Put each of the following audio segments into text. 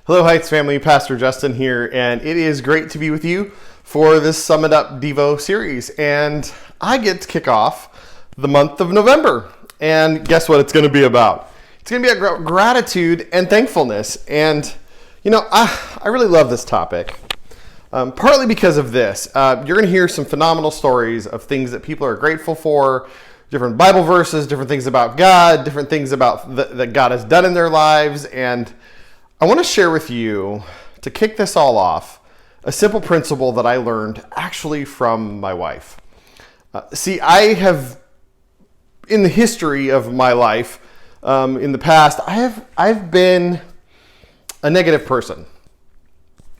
Hello Heights family, Pastor Justin here, and it is great to be with you for this Sum It Up Devo series. And I get to kick off the month of November. And guess what it's going to be about? It's going to be about gratitude and thankfulness. And I really love this topic, partly because of this. You're going to hear some phenomenal stories of things that people are grateful for, different Bible verses, different things about God, different things about that God has done in their lives. And I want to share with you, to kick this all off, a simple principle that I learned actually from my wife. I have, in the history of my life, in the past, I've been a negative person.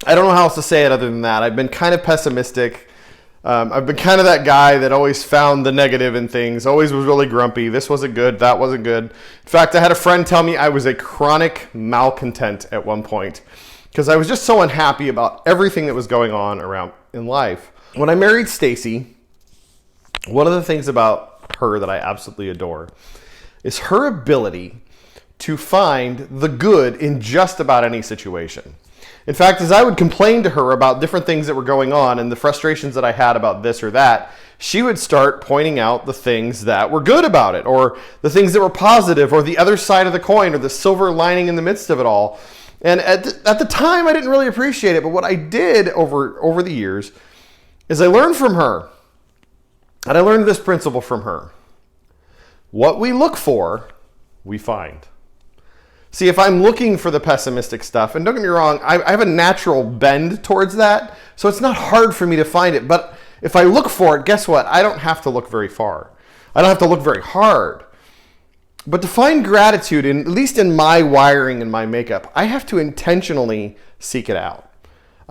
I don't know how else to say it other than that. I've been kind of pessimistic. I've been kind of that guy that always found the negative in things, always was really grumpy. This wasn't good, that wasn't good. In fact, I had a friend tell me I was a chronic malcontent at one point because I was just so unhappy about everything that was going on around in life. When I married Stacy, one of the things about her that I absolutely adore is her ability to find the good in just about any situation. In fact, as I would complain to her about different things that were going on and the frustrations that I had about this or that, she would start pointing out the things that were good about it, or the things that were positive, or the other side of the coin, or the silver lining in the midst of it all. And at the time, I didn't really appreciate it, but what I did over the years is I learned from her, and I learned this principle from her. What we look for, we find. See, if I'm looking for the pessimistic stuff, and don't get me wrong, I have a natural bend towards that, so it's not hard for me to find it. But if I look for it, guess what? I don't have to look very far. I don't have to look very hard. But to find gratitude, at least in my wiring and my makeup, I have to intentionally seek it out.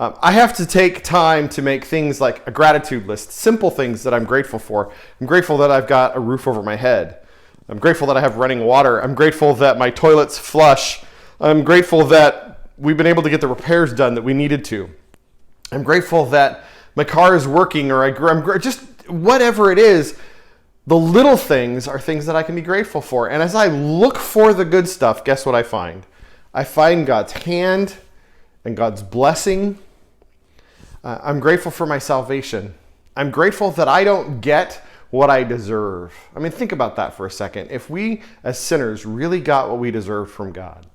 I have to take time to make things like a gratitude list, simple things that I'm grateful for. I'm grateful that I've got a roof over my head. I'm grateful that I have running water. I'm grateful that my toilets flush. I'm grateful that we've been able to get the repairs done that we needed to. I'm grateful that my car is working, or I'm just whatever it is. The little things are things that I can be grateful for. And as I look for the good stuff, guess what I find? I find God's hand and God's blessing. I'm grateful for my salvation. I'm grateful that I don't get what I deserve. I mean, think about that for a second. If we as sinners really got what we deserved from God,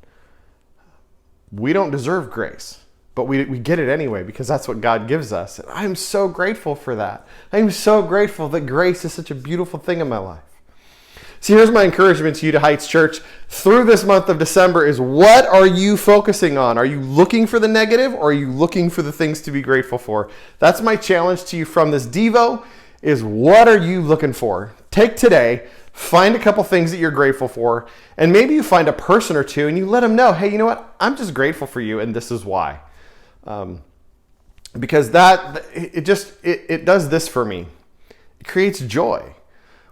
we don't deserve grace, but we get it anyway because that's what God gives us. And I'm so grateful for that. I'm so grateful that grace is such a beautiful thing in my life. So here's my encouragement to you, to Heights Church, through this month of December is, what are you focusing on? Are you looking for the negative, or are you looking for the things to be grateful for? That's my challenge to you from this Devo. Is what are you looking for? Take today, find a couple things that you're grateful for, and maybe you find a person or two and you let them know, hey, you know what? I'm just grateful for you, and this is why. Because it does this for me. It creates joy.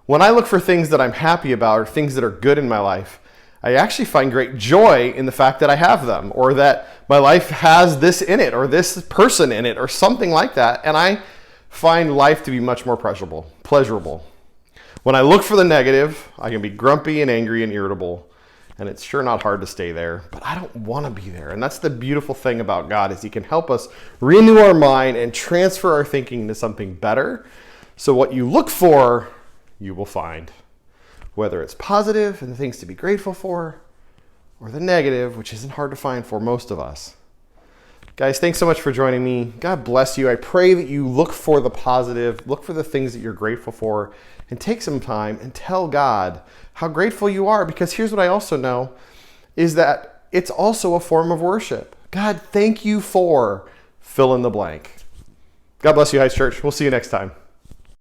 When I look for things that I'm happy about or things that are good in my life, I actually find great joy in the fact that I have them, or that my life has this in it, or this person in it, or something like that, and I find life to be much more pleasurable. When I look for the negative, I can be grumpy and angry and irritable, and it's sure not hard to stay there, but I don't want to be there. And that's the beautiful thing about God, is he can help us renew our mind and transfer our thinking into something better. So what you look for, you will find. Whether it's positive and the things to be grateful for, or the negative, which isn't hard to find for most of us. Guys, thanks so much for joining me. God bless you. I pray that you look for the positive, look for the things that you're grateful for, and take some time and tell God how grateful you are, because here's what I also know, is that it's also a form of worship. God, thank you for fill in the blank. God bless you, Heights Church. We'll see you next time.